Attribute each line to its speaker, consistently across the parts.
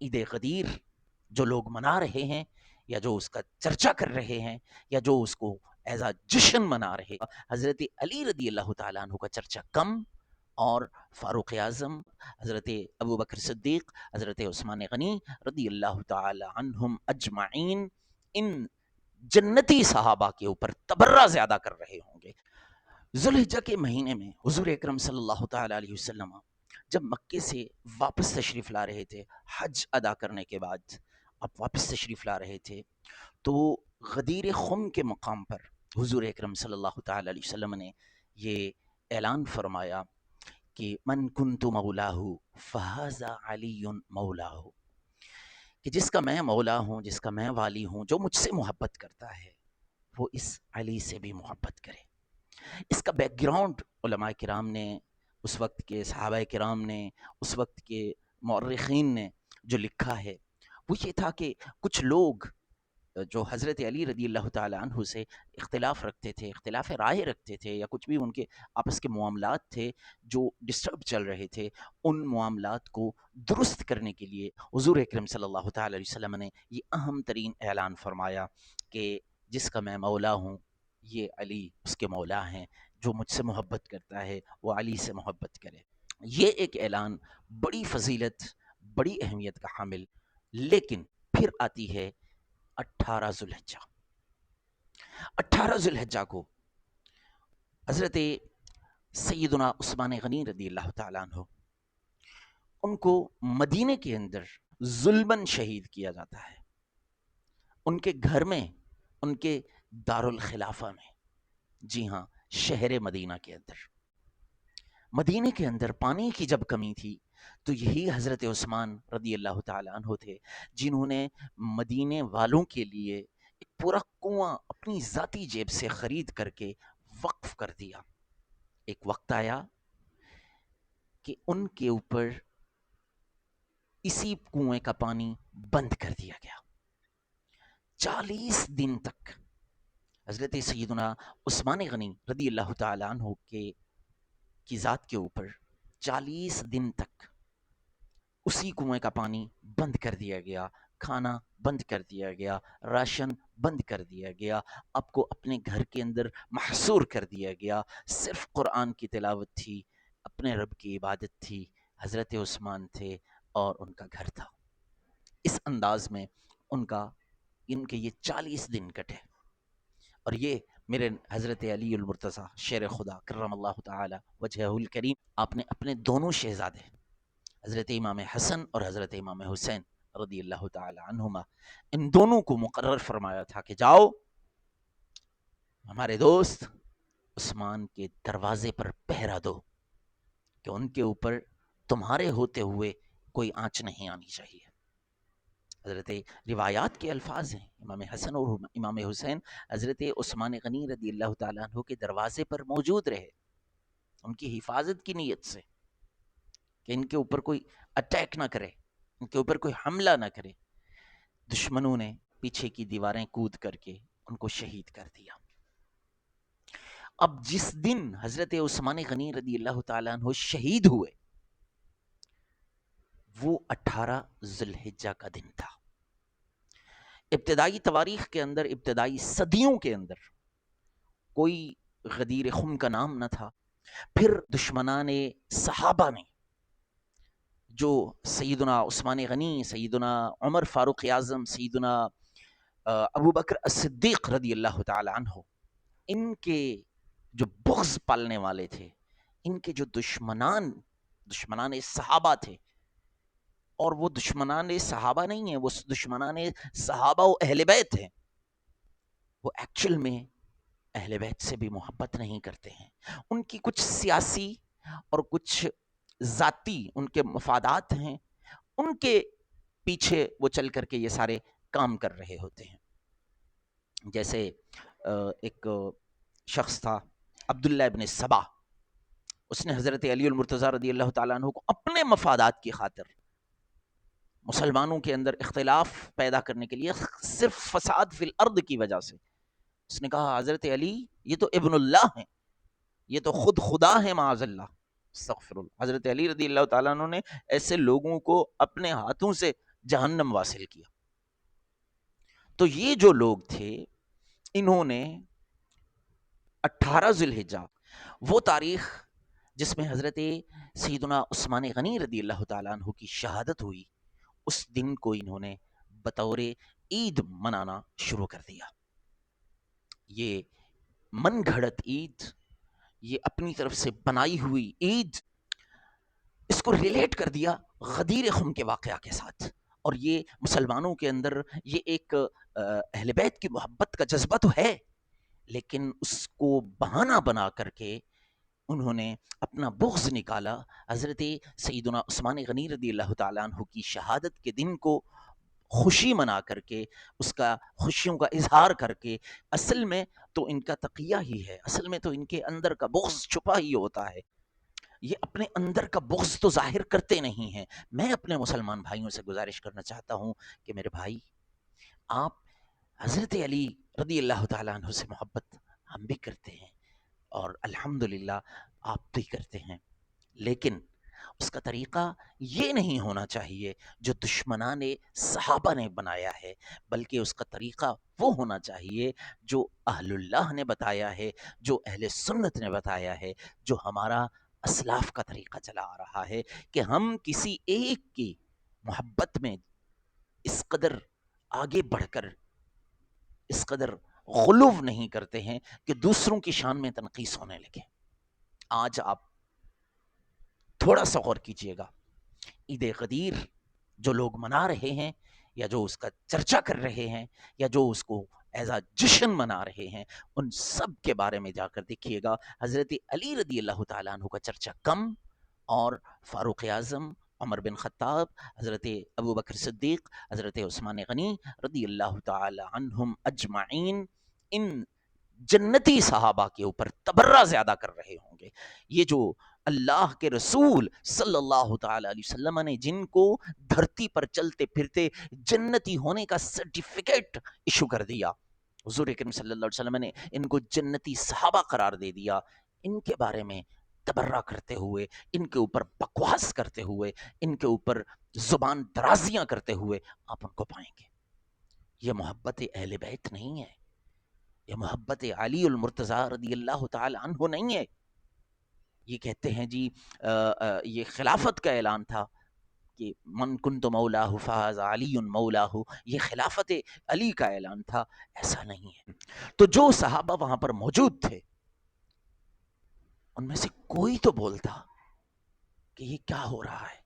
Speaker 1: عید غدیر جو لوگ منا رہے ہیں یا جو اس کا چرچا کر رہے ہیں یا جو اس کو ایز اے جشن منا رہے ہیں، حضرت علی رضی اللہ تعالیٰ عنہ کا چرچا کم، اور فاروق اعظم، حضرت ابو بکر صدیق، حضرت عثمان غنی رضی اللہ تعالی عنہم اجمعین، ان جنتی صحابہ کے اوپر تبرہ زیادہ کر رہے ہوں گے۔ ذوالحجہ کے مہینے میں حضور اکرم صلی اللہ تعالی علیہ وسلم جب مکے سے واپس تشریف لا رہے تھے، حج ادا کرنے کے بعد اب واپس تشریف لا رہے تھے، تو غدیر خم کے مقام پر حضور اکرم صلی اللہ تعالی علیہ وسلم نے یہ اعلان فرمایا کہ من کنت مولاہ فہذا علی مولاہ، کہ جس کا میں مولا ہوں، جس کا میں والی ہوں، جو مجھ سے محبت کرتا ہے وہ اس علی سے بھی محبت کرے۔ اس کا بیک گراؤنڈ علماء کرام نے، اس وقت کے صحابہ کرام نے، اس وقت کے مورخین نے جو لکھا ہے وہ یہ تھا کہ کچھ لوگ جو حضرت علی رضی اللہ تعالیٰ عنہ سے اختلاف رکھتے تھے، اختلاف رائے رکھتے تھے، یا کچھ بھی ان کے آپس کے معاملات تھے جو ڈسٹرب چل رہے تھے، ان معاملات کو درست کرنے کے لیے حضور اکرم صلی اللہ تعالیٰ علیہ وسلم نے یہ اہم ترین اعلان فرمایا کہ جس کا میں مولا ہوں یہ علی اس کے مولا ہیں، جو مجھ سے محبت کرتا ہے وہ علی سے محبت کرے۔ یہ ایک اعلان بڑی فضیلت، بڑی اہمیت کا حامل، لیکن پھر آتی ہے 18 ذوالحجہ۔ 18 ذوالحجہ کو حضرت سیدنا عثمان غنی رضی اللہ تعالیٰ عنہ، ان کو مدینے کے اندر ظلماً شہید کیا جاتا ہے، ان کے گھر میں، ان کے دارالخلافہ میں، جی ہاں، شہر مدینہ کے اندر۔ مدینے کے اندر پانی کی جب کمی تھی تو یہی حضرت عثمان رضی اللہ تعالیٰ عنہ تھے جنہوں نے مدینے والوں کے لیے ایک پورا کنواں اپنی ذاتی جیب سے خرید کر کے وقف کر دیا۔ ایک وقت آیا کہ ان کے اوپر اسی کنویں کا پانی بند کر دیا گیا۔ 40 دن تک حضرت سیدنا عثمان غنی رضی اللہ تعالیٰ عنہ کی ذات کے اوپر 40 دن تک اسی کنویں کا پانی بند کر دیا گیا، کھانا بند کر دیا گیا، راشن بند کر دیا گیا، آپ کو اپنے گھر کے اندر محصور کر دیا گیا۔ صرف قرآن کی تلاوت تھی، اپنے رب کی عبادت تھی، حضرت عثمان تھے اور ان کا گھر تھا۔ اس انداز میں ان کے یہ 40 دن کٹے، اور یہ میرے حضرت علی المرتضیٰ شیر خدا کرم اللہ تعالی وجہہ الکریم، آپ نے اپنے دونوں شہزادے حضرت امام حسن اور حضرت امام حسین رضی اللہ تعالی عنہما، ان دونوں کو مقرر فرمایا تھا کہ جاؤ ہمارے دوست عثمان کے دروازے پر پہرا دو کہ ان کے اوپر تمہارے ہوتے ہوئے کوئی آنچ نہیں آنی چاہیے۔ حضرت روایات کے الفاظ ہیں، امام حسن اور امام حسین حضرت عثمان غنی رضی اللہ تعالیٰ عنہ کے دروازے پر موجود رہے ان کی حفاظت کی نیت سے کہ ان کے اوپر کوئی اٹیک نہ کرے، ان کے اوپر کوئی حملہ نہ کرے۔ دشمنوں نے پیچھے کی دیواریں کود کر کے ان کو شہید کر دیا۔ اب جس دن حضرت عثمان غنی رضی اللہ تعالیٰ عنہ شہید ہوئے وہ 18 ذوالحجہ کا دن تھا۔ ابتدائی تواریخ کے اندر، ابتدائی صدیوں کے اندر کوئی غدیر خم کا نام نہ تھا۔ پھر دشمنان صحابہ نے، جو سیدنا عثمان غنی، سیدنا عمر فاروق اعظم، سیدنا ابو بکر الصدیق رضی اللہ تعالی عنہ، ان کے جو بغض پالنے والے تھے، ان کے جو دشمنان صحابہ تھے، اور وہ دشمنان صحابہ نہیں ہیں، وہ دشمنان صحابہ و اہل بیت ہیں، وہ ایکچول میں اہل بیت سے بھی محبت نہیں کرتے ہیں۔ ان کی کچھ سیاسی اور کچھ ذاتی ان کے مفادات ہیں، ان کے پیچھے وہ چل کر کے یہ سارے کام کر رہے ہوتے ہیں۔ جیسے ایک شخص تھا عبداللہ ابن سبا، اس نے حضرت علی المرتضیٰ رضی اللہ تعالیٰ عنہ کو اپنے مفادات کی خاطر مسلمانوں کے اندر اختلاف پیدا کرنے کے لیے، صرف فساد فی الارض کی وجہ سے، اس نے کہا حضرت علی یہ تو ابن اللہ ہیں، یہ تو خود خدا ہے، معاذ اللہ، استغفر اللہ۔ حضرت علی رضی اللہ تعالیٰ عنہ نے ایسے لوگوں کو اپنے ہاتھوں سے جہنم واصل کیا. تو یہ جو لوگ تھے انہوں نے 18 ذی الحجہ، وہ تاریخ جس میں حضرت سیدنا عثمان غنی رضی اللہ تعالیٰ عنہ کی شہادت ہوئی، اس دن کو انہوں نے بطور عید منانا شروع کر دیا. یہ من گھڑت عید، یہ اپنی طرف سے بنائی ہوئی عید، اس کو ریلیٹ کر دیا غدیر خم کے واقعہ کے ساتھ. اور یہ مسلمانوں کے اندر یہ ایک اہل بیت کی محبت کا جذبہ تو ہے، لیکن اس کو بہانہ بنا کر کے انہوں نے اپنا بغض نکالا حضرت سیدنا عثمان غنی رضی اللہ تعالیٰ عنہ کی شہادت کے دن کو خوشی منا کر کے، اس کا خوشیوں کا اظہار کر کے. اصل میں تو ان کا تقیہ ہی ہے، اصل میں تو ان کے اندر کا بغض چھپا ہی ہوتا ہے. یہ اپنے اندر کا بغض تو ظاہر کرتے نہیں ہیں. میں اپنے مسلمان بھائیوں سے گزارش کرنا چاہتا ہوں کہ میرے بھائی، آپ حضرت علی رضی اللہ تعالیٰ عنہ سے محبت ہم بھی کرتے ہیں اور الحمدللہ آپ بھی کرتے ہیں، لیکن اس کا طریقہ یہ نہیں ہونا چاہیے جو دشمنان صحابہ نے بنایا ہے، بلکہ اس کا طریقہ وہ ہونا چاہیے جو اہل اللہ نے بتایا ہے، جو اہل سنت نے بتایا ہے، جو ہمارا اسلاف کا طریقہ چلا آ رہا ہے، کہ ہم کسی ایک کی محبت میں اس قدر آگے بڑھ کر اس قدر غلو نہیں کرتے ہیں کہ دوسروں کی شان میں تنقیص ہونے لگے. آج آپ تھوڑا سا غور کیجئے گا، عید غدیر جو لوگ منا رہے ہیں یا جو اس کا چرچا کر رہے ہیں یا جو اس کو ایز اے جشن منا رہے ہیں، ان سب کے بارے میں جا کر دیکھیے گا حضرت علی رضی اللہ تعالیٰ عنہ کا چرچا کم، اور فاروق اعظم، عمر بن خطاب، حضرت ابو بکر صدیق، حضرت عثمان غنی رضی اللہ تعالی عنہم اجمعین، ان جنتی صحابہ کے اوپر تبرہ زیادہ کر رہے ہوں گے. یہ جو اللہ کے رسول صلی اللہ تعالی علیہ وسلم نے جن کو دھرتی پر چلتے پھرتے جنتی ہونے کا سرٹیفکیٹ ایشو کر دیا، حضور اکرم صلی اللہ علیہ وسلم نے ان کو جنتی صحابہ قرار دے دیا، ان کے بارے میں تبرہ کرتے ہوئے، ان کے اوپر بکواس کرتے ہوئے، ان کے اوپر زبان درازیاں کرتے ہوئے آپ ان کو پائیں گے. یہ محبت اہل بیت نہیں ہے، یہ محبت علی المرتضی رضی اللہ تعالی عنہ نہیں ہے. یہ کہتے ہیں جی یہ خلافت کا اعلان تھا کہ من کنت مولاہ فہذ علی مولاہ، یہ خلافت علی کا اعلان تھا. ایسا نہیں ہے. تو جو صحابہ وہاں پر موجود تھے ان میں سے کوئی تو بولتا کہ یہ کیا ہو رہا ہے،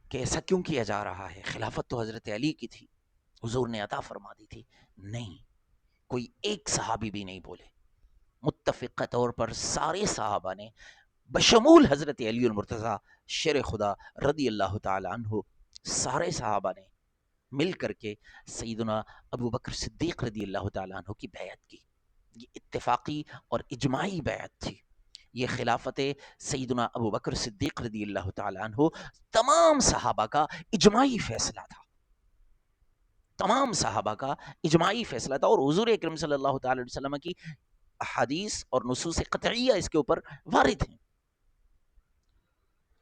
Speaker 1: کہ ایسا کیوں کیا جا رہا ہے، خلافت تو حضرت علی کی تھی، حضور نے عطا فرما دی تھی. نہیں، کوئی ایک صحابی بھی نہیں بولے. متفقہ طور پر سارے صحابہ نے بشمول حضرت علی المرتضی شیر خدا رضی اللہ تعالی عنہ، سارے صحابہ نے مل کر کے سیدنا ابو بکر صدیق رضی اللہ تعالی عنہ کی بیعت کی. یہ اتفاقی اور اجماعی بیعت تھی. یہ خلافت سیدنا ابو بکر صدیق رضی اللہ تعالی عنہ تمام صحابہ کا اجماعی فیصلہ تھا، تمام صحابہ کا اجماعی فیصلہ تھا. اور حضور اکرم صلی اللہ تعالی علیہ وسلم کی احادیث اور نصوص قطعیہ اس کے اوپر وارد ہیں.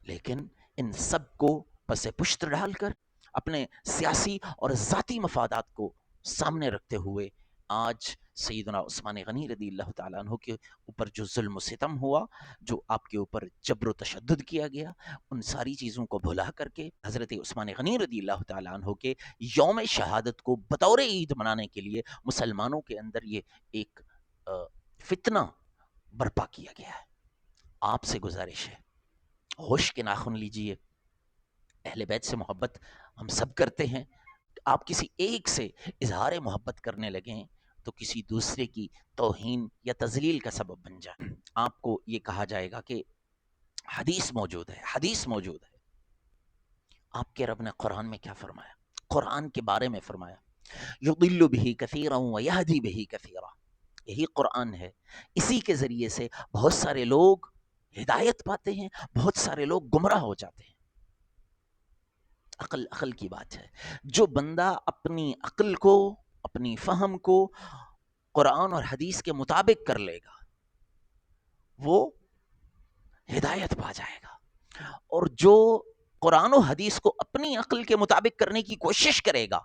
Speaker 1: لیکن ان سب کو پس پشت ڈال کر اپنے سیاسی اور ذاتی مفادات کو سامنے رکھتے ہوئے آج سیدنا عثمان غنی رضی اللہ تعالیٰ عنہ کے اوپر جو ظلم و ستم ہوا، جو آپ کے اوپر جبر و تشدد کیا گیا، ان ساری چیزوں کو بھلا کر کے حضرت عثمان غنی رضی اللہ تعالیٰ عنہ کے یوم شہادت کو بطور عید منانے کے لیے مسلمانوں کے اندر یہ ایک فتنہ برپا کیا گیا ہے. آپ سے گزارش ہے، ہوش کے ناخن لیجئے. اہل بیت سے محبت ہم سب کرتے ہیں. آپ کسی ایک سے اظہار محبت کرنے لگیں تو کسی دوسرے کی توہین یا تذلیل کا سبب بن جائے. آپ کو یہ کہا جائے گا کہ حدیث موجود ہے، حدیث موجود ہے. آپ کے رب نے قرآن میں کیا فرمایا؟ قرآن کے بارے میں فرمایا یضل بہ کثیرا ویہدی بہ کثیرا. یہی قرآن ہے، اسی کے ذریعے سے بہت سارے لوگ ہدایت پاتے ہیں، بہت سارے لوگ گمراہ ہو جاتے ہیں. عقل کی بات ہے. جو بندہ اپنی عقل کو، اپنی فہم کو قرآن اور حدیث کے مطابق کر لے گا وہ ہدایت پا جائے گا. اور جو قرآن و حدیث کو اپنی عقل کے مطابق کرنے کی کوشش کرے گا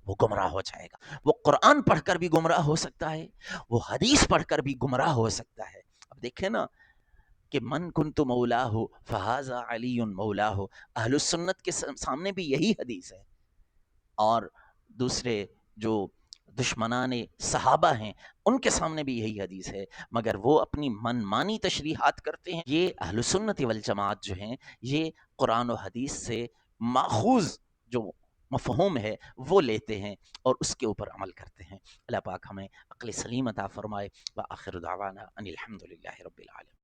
Speaker 1: وہ گمراہ ہو جائے گا. وہ قرآن پڑھ کر بھی گمراہ ہو سکتا ہے, وہ حدیث پڑھ کر بھی گمراہ ہو سکتا ہے. اب دیکھیں نا کہ من کنت مولا ہو فہذا علی مولا ہو, اہل السنت کے سامنے بھی یہی حدیث ہے, اور دوسرے جو دشمنان صحابہ ہیں ان کے سامنے بھی یہی حدیث ہے, مگر وہ اپنی من مانی تشریحات کرتے ہیں. یہ اہل سنت والجماعت جو ہیں یہ قرآن و حدیث سے ماخوذ جو مفہوم ہے وہ لیتے ہیں اور اس کے اوپر عمل کرتے ہیں. اللہ پاک ہمیں عقل سلیم عطا فرمائے. وآخر دعوانا ان الحمد للہ رب العالمین.